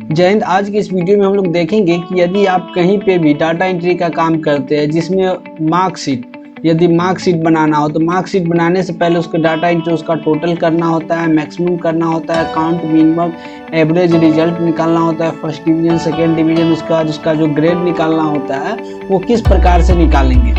जय हिंद। आज की इस वीडियो में हम लोग देखेंगे कि यदि आप कहीं पे भी डाटा एंट्री का काम करते हैं जिसमें यदि मार्कशीट बनाना हो तो मार्कशीट बनाने से पहले उसका डाटा एंट्री उसका टोटल करना होता है, मैक्सिमम करना होता है, काउंट, मिनिमम, एवरेज, रिजल्ट निकालना होता है, फर्स्ट डिवीजन, सेकेंड डिवीजन, उसके बाद उसका जो ग्रेड निकालना होता है वो किस प्रकार से निकालेंगे,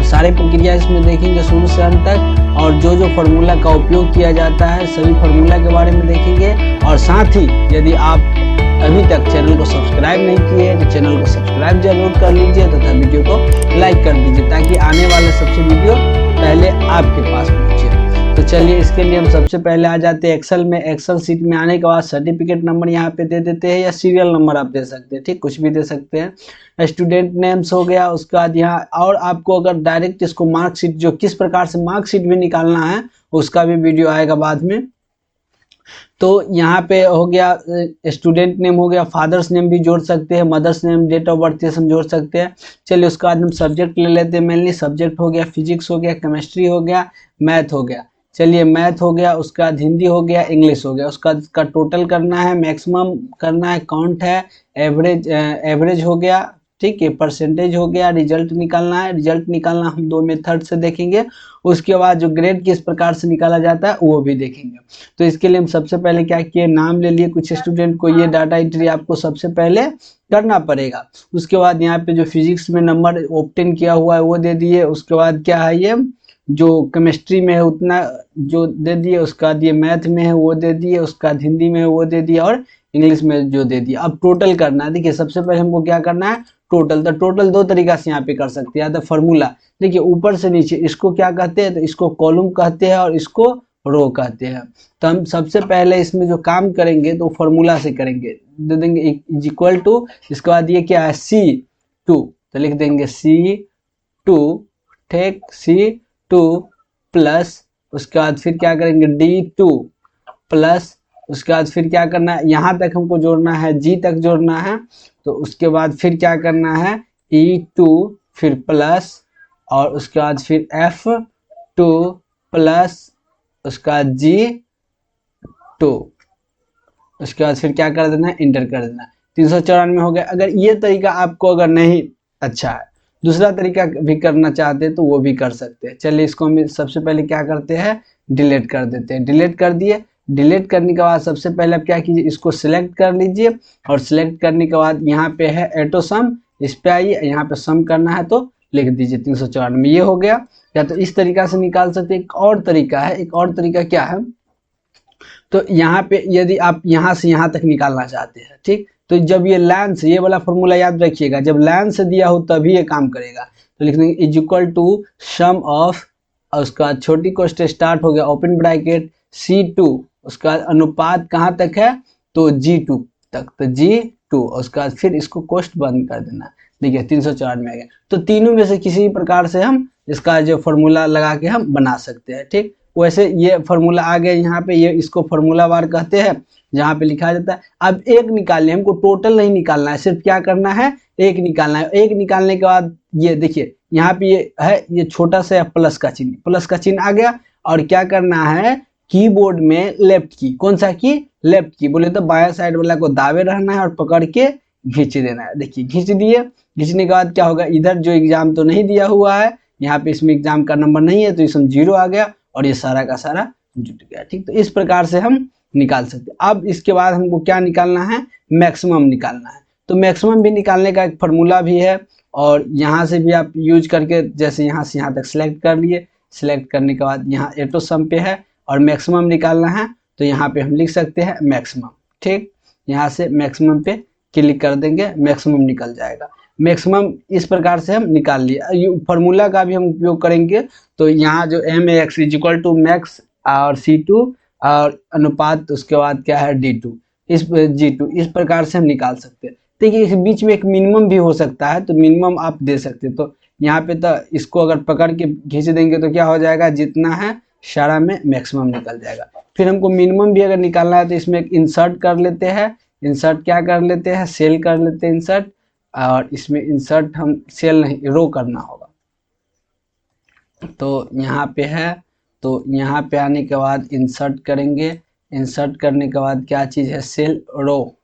सारे प्रक्रिया इसमें देखेंगे शुरू से अंत तक। और जो जो फार्मूला का उपयोग किया जाता है सभी फार्मूला के बारे में देखेंगे। और साथ ही यदि आप अभी तक चैनल को सब्सक्राइब नहीं किए तो चैनल को सब्सक्राइब जरूर कर लीजिए तथा वीडियो को लाइक कर दीजिए ताकि आने वाले सबसे वीडियो पहले आपके पास पहुंचे। तो चलिए, इसके लिए हम सबसे पहले आ जाते हैं एक्सेल में। एक्सेल सीट में आने के बाद सर्टिफिकेट नंबर यहाँ पे दे देते हैं या सीरियल नंबर आप दे सकते हैं, ठीक, कुछ भी दे सकते हैं। स्टूडेंट नेम्स हो गया, उसके बाद यहाँ और आपको अगर डायरेक्ट इसको मार्कशीट जो किस प्रकार से मार्कशीट भी निकालना है उसका भी वीडियो आएगा बाद में। तो यहाँ पे हो गया स्टूडेंट नेम हो गया, फादर्स नेम भी जोड़ सकते हैं, mother's name, date of birth हम जोड़ सकते हैं। चलिए, उसके बाद हम सब्जेक्ट ले लेते हैं। मेनली सब्जेक्ट हो गया फिजिक्स हो गया, केमिस्ट्री हो गया, मैथ हो गया। चलिए, मैथ हो गया, उसके बाद हिंदी हो गया, इंग्लिश हो गया। उसका टोटल करना है, मैक्सिमम करना है, काउंट है, एवरेज हो गया, ठीक है, परसेंटेज हो गया, रिजल्ट निकालना है। रिजल्ट निकालना हम दो मेथड से देखेंगे। उसके बाद जो ग्रेड किस प्रकार से निकाला जाता है वो भी देखेंगे। तो इसके लिए हम सबसे पहले क्या किए, नाम ले लिए कुछ स्टूडेंट को, ये डाटा एंट्री आपको सबसे पहले करना पड़ेगा। उसके बाद यहाँ पे जो फिजिक्स में नंबर ऑब्टेन किया हुआ है वो दे दिए। उसके बाद क्या है, ये जो केमिस्ट्री में है उतना जो दे दिए, उसका बाद ये मैथ में है वो दे दिए, उसका बाद हिंदी में है वो दे दिया और इंग्लिश में जो दे दिया। अब टोटल करना है। देखिए, सबसे पहले हमको क्या करना है, टोटल। तो टोटल दो तरीका से यहाँ पे कर सकते हैं, या तो फॉर्मूला, देखिए ऊपर से नीचे, इसको क्या कहते हैं, तो इसको कॉलम कहते हैं और इसको रो कहते हैं। तो हम सबसे पहले इसमें जो काम करेंगे तो फॉर्मूला से करेंगे। दे देंगे इज इक्वल टू, इसके बाद ये क्या है, C2, तो लिख देंगे C2, ठीक, C2 प्लस, उसके बाद फिर क्या करेंगे D2 प्लस, उसके बाद फिर क्या करना है, यहाँ तक हमको जोड़ना है, G तक जोड़ना है। तो उसके बाद फिर क्या करना है, E2 फिर प्लस, और उसके बाद फिर F2 प्लस, उसके बाद G2, उसके बाद फिर क्या कर देना है, इंटर कर देना। 394 हो गया। अगर ये तरीका आपको अगर नहीं अच्छा है, दूसरा तरीका भी करना चाहते हैं तो वो भी कर सकते हैं। चलिए, इसको हम सबसे पहले क्या करते हैं, डिलीट कर देते हैं। डिलीट कर दिए। डिलीट करने के बाद सबसे पहले आप क्या कीजिए, इसको सिलेक्ट कर लीजिए और सिलेक्ट करने के बाद यहाँ पे है एटो सम, इस पे आइए, यहाँ पे सम करना है तो लिख दीजिए 394। ये हो गया। या तो इस तरीका से निकाल सकते हैं। एक और तरीका है, एक और तरीका क्या है, तो यहाँ पे यदि आप यहाँ से यहाँ तक निकालना चाहते हैं, ठीक, तो जब ये लाइन से, ये वाला फॉर्मूला याद रखिएगा, जब लाइन से दिया हो तभी ये काम करेगा। तो लिख देंगे is equal to sum of, उसका छोटी कोष्ट स्टार्ट हो गया, ओपन ब्रैकेट, C2, उसका अनुपात कहाँ तक है, तो G2 तक, तो G2, उसके बाद फिर इसको कोष्ट बंद कर देना। देखिए 304 में आ गया। तो तीनों में से किसी प्रकार से हम इसका जो फॉर्मूला लगा के हम बना सकते हैं, ठीक। वैसे ये फॉर्मूला आ गया यहाँ पे, ये इसको फॉर्मूला बार कहते हैं, जहाँ पे लिखा जाता है। अब एक निकालने, हमको टोटल नहीं निकालना है, सिर्फ क्या करना है, एक निकालना है। एक निकालने के बाद ये देखिए यहाँ पे ये है, ये छोटा सा प्लस का चिन्ह, प्लस का चिन्ह आ गया। और क्या करना है, कीबोर्ड में लेफ्ट की, कौन सा की, लेफ्ट की, बोले तो बाया साइड वाला को दावे रहना है और पकड़ के खींच देना है। देखिए खींच दिए। खींचने के बाद क्या होगा, इधर जो एग्जाम तो नहीं दिया हुआ है, यहाँ पे इसमें एग्जाम का नंबर नहीं है तो इसमें 0 आ गया और ये सारा का सारा जुट गया, ठीक। तो इस प्रकार से हम निकाल सकते हैं। अब इसके बाद हमको क्या निकालना है, मैक्सिमम निकालना है। तो मैक्सिमम भी निकालने का एक फॉर्मूला भी है और यहाँ से भी आप यूज करके, जैसे यहाँ से यहाँ तक सिलेक्ट कर लिए। सिलेक्ट करने के बाद यहाँ एटो सम पे है और मैक्सिमम निकालना है, तो यहाँ पे हम लिख सकते हैं मैक्सिमम, ठीक। यहाँ से मैक्सिमम पे क्लिक कर देंगे, मैक्सिमम निकल जाएगा। मैक्सिमम इस प्रकार से हम निकाल लिए। फॉर्मूला का भी हम उपयोग करेंगे। तो यहाँ जो MAX is equal to max और C2 और अनुपात, उसके बाद क्या है D2, इस G2, इस प्रकार से हम निकाल सकते हैं। देखिए इस बीच में एक मिनिमम भी हो सकता है, तो मिनिमम आप दे सकते हैं। तो यहाँ पे तो इसको अगर पकड़ के खींच देंगे तो क्या हो जाएगा, जितना है सारा में मैक्सिमम निकल जाएगा। फिर हमको मिनिमम भी अगर निकालना है तो इसमें एक इंसर्ट कर लेते हैं। इंसर्ट क्या कर लेते हैं, सेल कर लेते हैं इंसर्ट, और इसमें इंसर्ट हम सेल नहीं, रो करना होगा। तो यहाँ पे है, तो यहाँ पे आने के बाद इंसर्ट करेंगे। इंसर्ट करने के बाद क्या चीज़ है, सेल रो,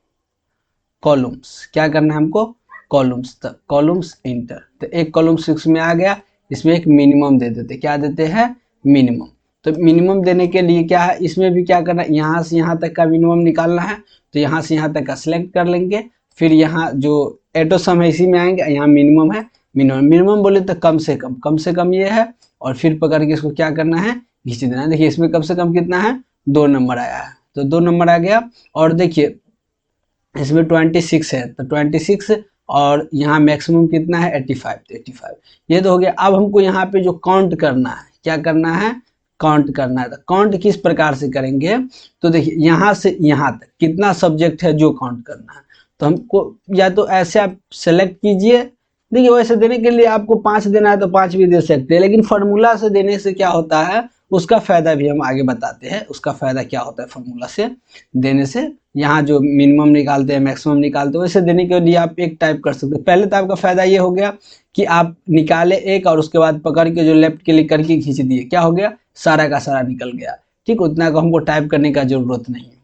कॉलम्स, क्या करना है हमको, कॉलम्स, तक कॉलम्स इंटर। तो एक कॉलम 6 में आ गया, इसमें एक मिनिमम दे देते, क्या देते हैं, मिनिमम। तो मिनिमम देने के लिए क्या है, इसमें भी क्या करना है, यहाँ से यहाँ तक का मिनिमम निकालना है। तो यहाँ से यहाँ तक का सिलेक्ट कर लेंगे, फिर यहाँ जो एटो सम है इसी में आएंगे, यहाँ मिनिमम है, मिनिमम मिनिमम बोले तो कम से कम ये है, और फिर पकड़ के इसको क्या करना है, खींच देना है। देखिए इसमें कम से कम कितना है, 2 नंबर आया है, तो 2 नंबर आ गया। और देखिए इसमें 26 है, तो 26, और यहाँ मैक्सिमम कितना है, 85, तो 85 ये तो हो गया। अब हमको यहाँ पे जो काउंट करना है, क्या करना है, काउंट करना है। तो काउंट किस प्रकार से करेंगे, तो देखिए यहाँ से यहाँ तक कितना सब्जेक्ट है जो काउंट करना है। तो हमको या तो ऐसे आप सेलेक्ट कीजिए, देखिए वैसे देने के लिए आपको 5 देना है तो 5 भी दे सकते हैं, लेकिन फार्मूला से देने से क्या होता है, उसका फायदा भी हम आगे बताते हैं, उसका फायदा क्या होता है फार्मूला से देने से। यहाँ जो मिनिमम निकालते हैं, मैक्सिमम निकालते हैं, वैसे देने के लिए आप एक टाइप कर सकते हैं। पहले तो आपका फायदा ये हो गया कि आप निकाले एक, और उसके बाद पकड़ के जो लेफ्ट क्लिक करके खींच दिए, क्या हो गया, सारा का सारा निकल गया। ठीक, उतना को हमको टाइप करने का जरूरत नहीं है।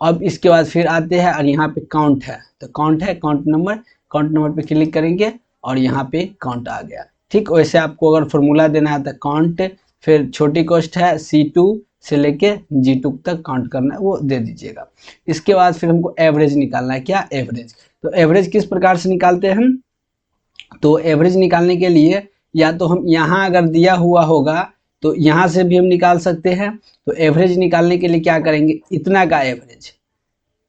अब इसके बाद फिर आते हैं, और यहाँ पे काउंट है, तो काउंट है, काउंट नंबर पे क्लिक करेंगे, और यहाँ पे काउंट आ गया। ठीक, वैसे आपको अगर फॉर्मूला देना है तो काउंट, फिर छोटी कॉस्ट है C2 से लेके G2 तक काउंट करना है, वो दे दीजिएगा। इसके बाद फिर हमको एवरेज निकालना है, क्या, एवरेज। तो एवरेज किस प्रकार से निकालते हैं हम, तो एवरेज निकालने के लिए या तो हम यहाँ अगर दिया हुआ होगा तो यहाँ से भी हम निकाल सकते हैं। तो एवरेज निकालने के लिए क्या करेंगे, इतना का एवरेज,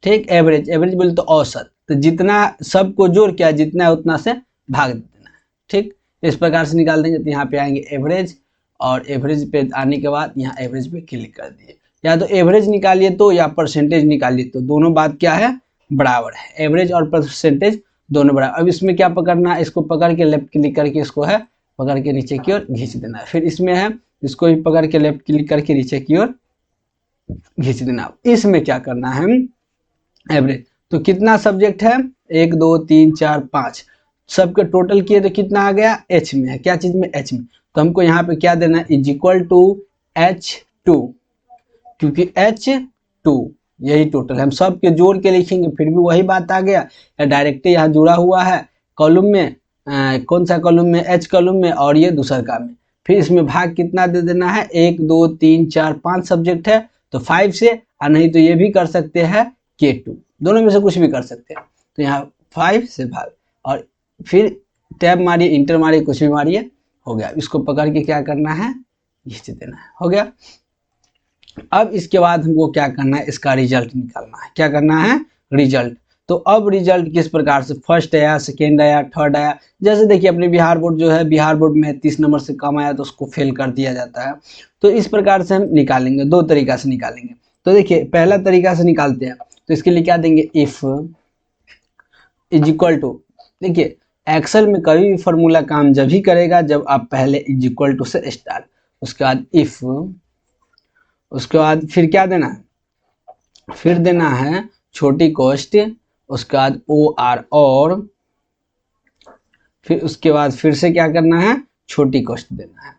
ठीक, एवरेज बोले तो औसत, तो जितना सबको जोड़ क्या जितना है उतना से भाग देना है। ठीक, इस प्रकार से निकाल देंगे। तो यहाँ पे आएंगे एवरेज, और एवरेज पे आने के बाद यहाँ एवरेज पे क्लिक कर दिए। या तो एवरेज निकालिए तो, या परसेंटेज निकालिए तो, दोनों बात क्या है, बराबर है, एवरेज और परसेंटेज दोनों बराबर। अब इसमें क्या पकड़ना है, इसको पकड़ के लेफ्ट क्लिक करके इसको है पकड़ के नीचे की ओर खींच देना है। फिर इसमें है, इसको भी पकड़ के लेफ्ट क्लिक करके नीचे की ओर खींच देना। इसमें क्या करना है, एवरेज। तो कितना सब्जेक्ट है, 1 2 3 4 5, सबके टोटल किए तो कितना आ गया, H में है, क्या चीज में, H में। तो हमको यहाँ पे क्या देना है, इज इक्वल टू H2, क्योंकि H2 यही टोटल है। हम सब के जोड़ के लिखेंगे फिर भी वही बात आ गया, या डायरेक्ट यहाँ जुड़ा हुआ है कॉलम में, कौन सा कॉलम में, H कॉलम में, और ये दूसर का में। फिर इसमें भाग कितना दे देना है, 1 2 3 4 5 सब्जेक्ट है तो 5 से, और नहीं तो ये भी कर सकते हैं K2, दोनों में से कुछ भी कर सकते हैं। तो यहाँ 5 से भाग, और फिर टैब मारिए, इंटर मारिए, कुछ भी मारिए, हो गया। इसको पकड़ के क्या करना है, खींच देना है, हो गया। अब इसके बाद हमको क्या करना है, इसका रिजल्ट निकालना है। क्या करना है, रिजल्ट। तो अब रिजल्ट किस प्रकार से, फर्स्ट आया, सेकेंड आया, थर्ड आया। जैसे देखिए अपने बिहार बोर्ड जो है, बिहार बोर्ड में 30 नंबर से कम आया तो उसको फेल कर दिया जाता है। तो इस प्रकार से हम निकालेंगे, 2 तरीका से निकालेंगे। तो देखिए पहला तरीका से निकालते हैं, तो इसके लिए क्या देंगे, इफ इज इक्वल टू, देखिए एक्सेल में कभी भी फॉर्मूला काम जब ही करेगा जब आप पहले इज इक्वल टू से स्टार्ट, उसके बाद इफ, उसके बाद फिर क्या देना है, फिर देना है छोटी कॉस्ट, उसके बाद OR, और फिर उसके बाद फिर से क्या करना है, छोटी कॉस्ट देना है।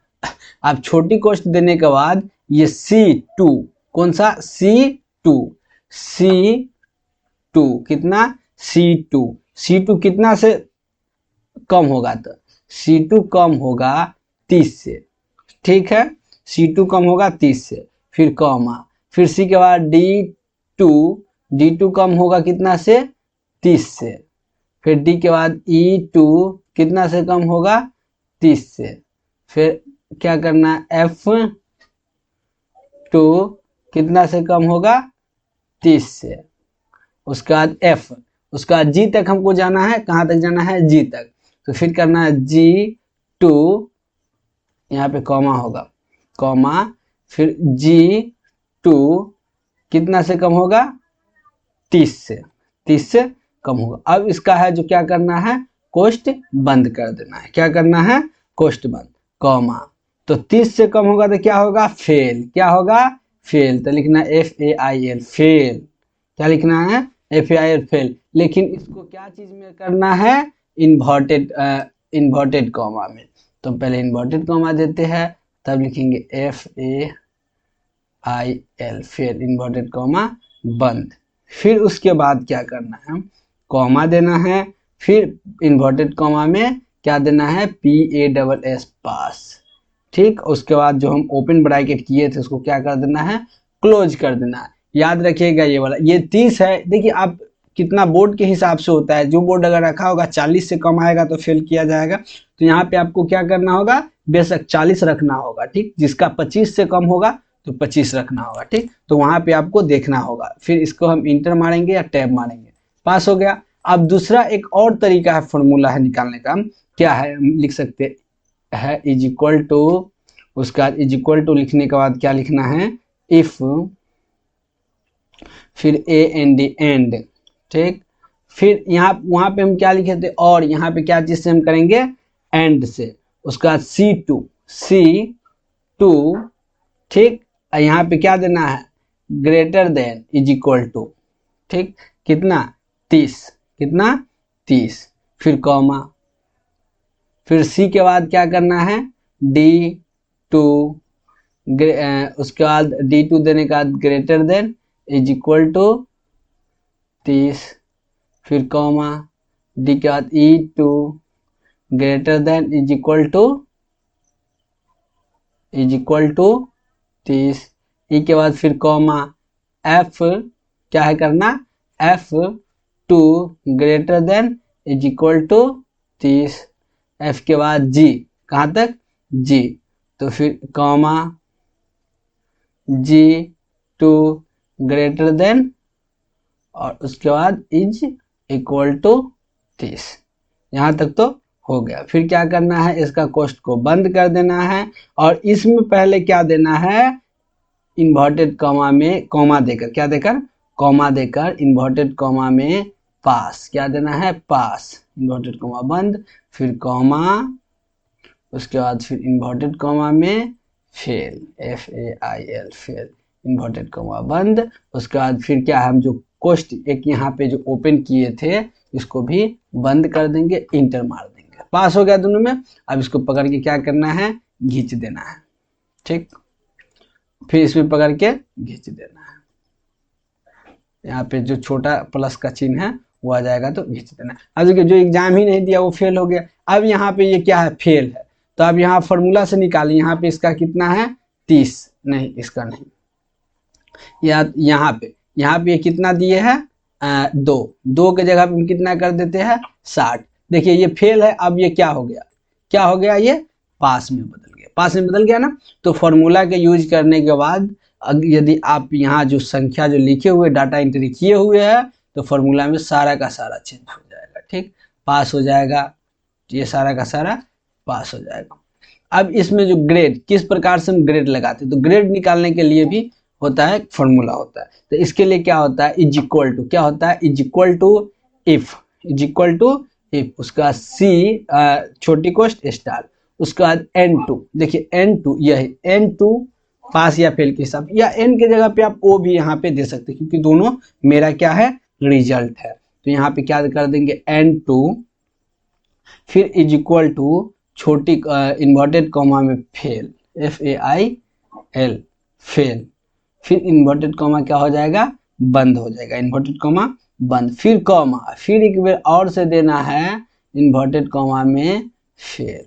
अब छोटी कॉस्ट देने के बाद ये C2, कौन सा, C2 कितना, C2 कितना से कम होगा, तो C2 कम होगा 30 से, ठीक है, C2 कम होगा 30 से, फिर कॉमा, फिर C के बाद D2 कम होगा कितना से, 30 से, फिर D के बाद E2 कितना से कम होगा, 30 से, फिर क्या करना है, F2 कितना से कम होगा, 30 से, उसके बाद F, उसके बाद G तक हमको जाना है, कहाँ तक जाना है, G तक। तो फिर करना है G2, यहाँ पे कॉमा होगा, कॉमा, फिर G2 कितना से कम होगा, 30 से कम होगा। अब इसका है जो क्या करना है, कोष्ट बंद कर देना है। क्या करना है, कोष्ट बंद, कॉमा, तो 30 से कम होगा तो क्या होगा, फेल, क्या होगा, फेल। तो लिखना FAIL, फेल, क्या लिखना है, FAIL, फेल। लेकिन इसको क्या चीज में करना है, इन्वर्टेड कॉमा में। तो पहले इन्वर्टेड कॉमा देते हैं, तब लिखेंगे FAIL, फेल, इन्वर्टेड कॉमा बंद। फिर उसके बाद क्या करना है, कॉमा देना है, फिर इन्वर्टेड कॉमा में क्या देना है, PASS पास। ठीक, उसके बाद जो हम ओपन ब्रैकेट किए थे उसको क्या कर देना है, क्लोज कर देना है। याद रखिएगा ये वाला, ये 30 है। देखिए आप कितना बोर्ड के हिसाब से होता है, जो बोर्ड अगर रखा होगा 40 से कम आएगा तो फेल किया जाएगा। तो यहाँ पे आपको क्या करना होगा, बेशक 40 रखना होगा। ठीक, जिसका 25 से कम होगा तो 25 रखना होगा। ठीक, तो वहां पे आपको देखना होगा, फिर इसको हम इंटर मारेंगे या टैब मारेंगे, पास हो गया। अब दूसरा एक और तरीका है, फॉर्मूला है निकालने का, क्या है, हम लिख सकते है इज इक्वल टू, उसके बाद इज इक्वल टू लिखने के बाद क्या लिखना है, इफ, फिर AND एंड। ठीक, फिर यहाँ वहां पे हम क्या लिखे थे, और यहाँ पे क्या चीज से हम करेंगे, एंड से। उसके बाद C2, ठीक, यहाँ पे क्या देना है, greater than is equal to, ठीक, कितना, 30, कितना, 30, फिर कॉमा, फिर C के बाद क्या करना है, D2, उसके बाद D2 देने के बाद greater than is equal to 30, फिर कॉमा, D के बाद E2 greater than is equal to 30, E के बाद फिर कॉमा, F क्या है करना, F2 greater than is equal to 30, F के बाद G, कहाँ तक, G, तो फिर कॉमा, G2 ग्रेटर देन, और उसके बाद इज इक्वल टू 30। यहाँ तक तो हो गया। फिर क्या करना है, इसका कोष्ठ को बंद कर देना है, और इसमें पहले क्या देना है, इन्वर्टेड कॉमा में कॉमा देकर, क्या देकर, कॉमा देकर, इन्वर्टेड कॉमा में पास, क्या देना है, पास, इन्वर्टेड कॉमा बंद, फिर कॉमा, उसके बाद फिर इन्वर्टेड कॉमा में fail, FAIL fail, inverted comma बंद। उसके बाद फिर क्या है, हम जो कोष्ठ एक यहाँ पे जो ओपन किए थे इसको भी बंद कर देंगे, इंटर मार देंगे, पास हो गया दोनों में। अब इसको पकड़ के क्या करना है, खींच देना है। ठीक, फिर इसमें पकड़ के खींच देना है, यहाँ पे जो छोटा प्लस का चिन्ह है वो आ जाएगा तो खींच देना है। अब देखिए जो एग्जाम ही नहीं दिया वो फेल हो गया। अब यहाँ पे ये क्या है, फेल है, तो अब यहाँ फॉर्मूला से निकालिए, यहाँ पे इसका कितना है, 30, नहीं इसका नहीं, यहाँ पे ये कितना दिए है, 2 के जगह पे हम कितना कर देते हैं, 60। देखिए ये फेल है, अब ये क्या हो गया, ये पास में बदल गया ना। तो फॉर्मूला के यूज करने के बाद यदि आप यहाँ जो संख्या जो लिखे हुए डाटा एंट्री किए हुए हैं तो फॉर्मूला में सारा का सारा चेंज हो जाएगा। ठीक, पास हो जाएगा, ये सारा का सारा पास हो जाएगा। अब इसमें जो ग्रेड, किस प्रकार से हम ग्रेड लगाते हैं, तो ग्रेड निकालने के लिए भी होता है, फॉर्मूला होता है। तो इसके लिए क्या होता है, इज इक्वल टू, क्या होता है, इज इक्वल टू इफ, उसका बाद C छोटी कोष्ठ स्टार, उसके बाद N2, देखिए N2 यह N2 पास या फेल के हिसाब, या N के जगह पे आप O भी यहाँ पे दे सकते हैं, क्योंकि दोनों मेरा क्या है, रिजल्ट है। तो यहाँ पे क्या कर देंगे, N2, फिर इज इक्वल टू छोटी इन्वर्टेड कॉमा में फेल, FAIL फेल, फिर इन्वर्टेड कॉमा क्या हो जाएगा, बंद हो जाएगा, इन्वर्टेड कॉमा बंद, फिर कॉमा, फिर एक बार और से देना है इन्वर्टेड कॉमा में फेल।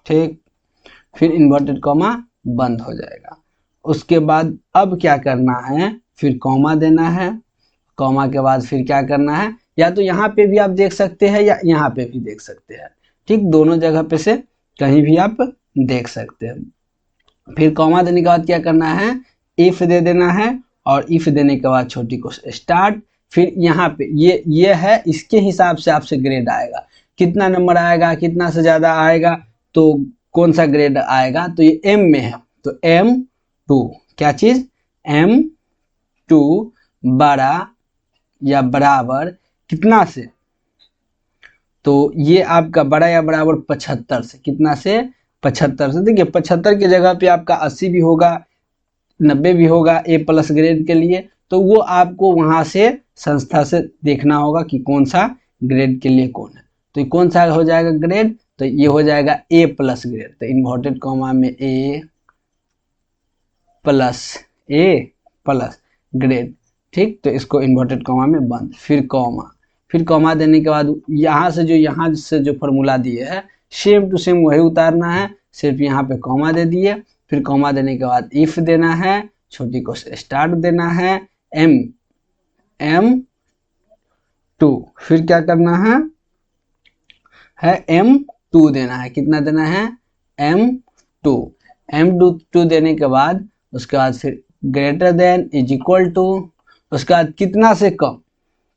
ठीक, फिर इन्वर्टेड कॉमा बंद हो जाएगा। उसके बाद अब क्या करना है, फिर कॉमा देना है, कॉमा के बाद फिर क्या करना है, या तो यहाँ पे भी आप देख सकते हैं या यहाँ पे भी देख सकते हैं। ठीक, दोनों जगह पे से कहीं भी आप देख सकते हैं। फिर कॉमा देने के बाद क्या करना है, इफ दे देना है, और इफ देने के बाद छोटी को स्टार्ट। फिर यहाँ पे ये है, इसके हिसाब से आपसे ग्रेड आएगा, कितना नंबर आएगा, कितना से ज्यादा आएगा तो कौन सा ग्रेड आएगा, तो ये M में है तो M2, क्या चीज, M2 बड़ा या बराबर कितना से, तो ये आपका बड़ा या बराबर 75 से, कितना से, 75 से। देखिए 75 की जगह पे आपका 80 भी होगा, 90 भी होगा A+ ग्रेड के लिए, तो वो आपको वहां से संस्था से देखना होगा कि कौन सा ग्रेड के लिए कौन है। तो कौन सा हो जाएगा ग्रेड, तो ये हो जाएगा A+ ग्रेड, तो इन्वर्टेड कॉमा में A+ ग्रेड। ठीक, तो इसको इन्वर्टेड कॉमा में बंद, फिर कॉमा, फिर कॉमा देने के बाद यहाँ से जो फॉर्मूला दिए है सेम टू सेम वही उतारना है, सिर्फ यहाँ पे कॉमा दे दिए। फिर कॉमा देने के बाद इफ देना है, छोटी को स्टार्ट देना है, M2, फिर क्या करना है M2 देना है। कितना देना है M2 देने के बाद उसके बाद फिर greater than is equal to, उसके बाद कितना से कम,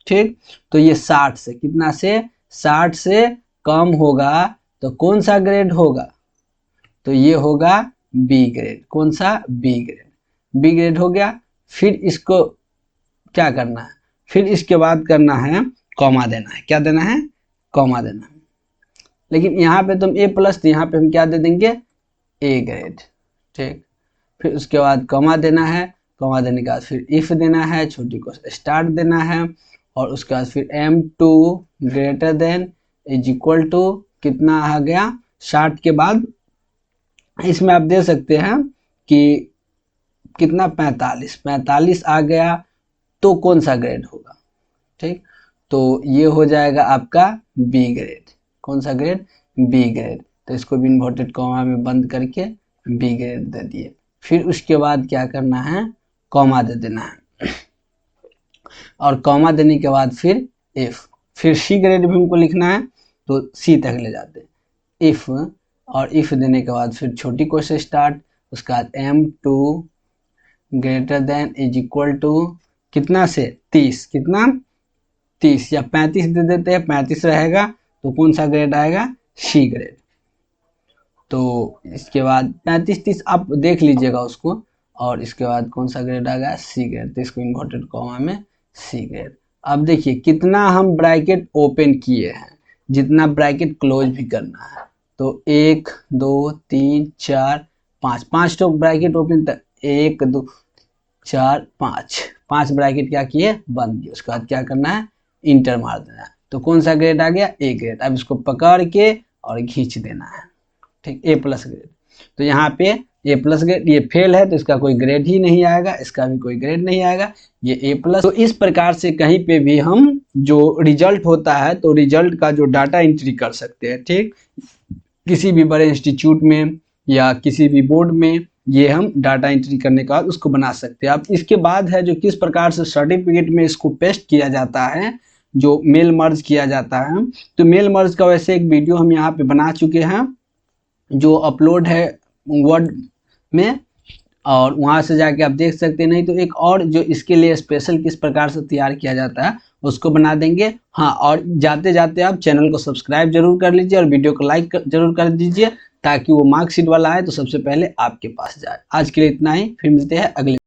ठीक, तो ये 60 से, कितना से 60 से कम होगा तो कौन सा ग्रेड होगा, तो ये होगा बी ग्रेड। कौन सा, बी ग्रेड, बी ग्रेड हो गया। फिर इसको क्या करना है, फिर इसके बाद करना है कॉमा देना है। क्या देना है, कॉमा देना है। लेकिन यहाँ पे तुम A+, तो यहाँ पे हम क्या दे देंगे, ए ग्रेड, ठीक। फिर उसके बाद कॉमा देना है, कॉमा देने के बाद फिर इफ देना है, छोटी को स्टार्ट देना है, और उसके बाद फिर M2 greater than is equal to, कितना आ गया 60 के बाद इसमें आप दे सकते हैं कि कितना 45 आ गया तो कौन सा ग्रेड होगा, ठीक, तो ये हो जाएगा आपका बी ग्रेड। कौन सा ग्रेड, बी ग्रेड। तो इसको भी इन्वर्टेड कॉमा में बंद करके बी ग्रेड दे दिए। फिर उसके बाद क्या करना है, कॉमा दे देना है, और कॉमा देने के बाद फिर इफ, फिर सी ग्रेड भी हमको लिखना है तो सी तक ले जाते हैं, इफ, और इफ देने के बाद फिर छोटी को से स्टार्ट, उसके बाद M2 greater than is equal to, कितना से 30, कितना 30 या 35 दे देते हैं, 35 रहेगा तो कौन सा ग्रेड आएगा, सी ग्रेड। तो इसके बाद 35-30 आप देख लीजिएगा उसको, और इसके बाद कौन सा ग्रेड आ गया, सी ग्रेड। तो इसको इन्वर्टेड कॉमा में सी ग्रेड। अब देखिए कितना हम ब्रैकेट ओपन किए हैं, जितना ब्रैकेट क्लोज भी करना है, तो 1 2 3 4 5, 5 तो ब्रैकेट ओपन, 1 2 4 5 ब्रैकेट क्या किए, बंद किए। उसके बाद क्या करना है, इंटर मार देना है, तो कौन सा ग्रेड आ गया, ए ग्रेड। अब इसको पकड़ के और खींच देना है, ठीक, A+ ग्रेड। तो यहाँ पे A+ ग्रेड, ये फेल है तो इसका कोई ग्रेड ही नहीं आएगा, इसका भी कोई ग्रेड नहीं आएगा, ये A+। तो इस प्रकार से कहीं पे भी हम जो रिजल्ट होता है तो रिजल्ट का जो डाटा एंट्री कर सकते हैं, ठीक, किसी भी बड़े इंस्टीट्यूट में या किसी भी बोर्ड में ये हम डाटा एंट्री करने के बाद उसको बना सकते हैं। अब इसके बाद है जो किस प्रकार से सर्टिफिकेट में इसको पेस्ट किया जाता है, जो मेल मर्ज किया जाता है। तो मेल मर्ज का वैसे एक वीडियो हम यहाँ पे बना चुके हैं जो अपलोड है वर्ड में, और वहाँ से जाके आप देख सकते हैं। नहीं तो एक और जो इसके लिए स्पेशल किस प्रकार से तैयार किया जाता है उसको बना देंगे। हाँ, और जाते जाते आप चैनल को सब्सक्राइब जरूर कर लीजिए और वीडियो को लाइक जरूर कर दीजिए, ताकि वो मार्कशीट वाला आए तो सबसे पहले आपके पास जाए। आज के लिए इतना ही, फिर मिलते हैं अगले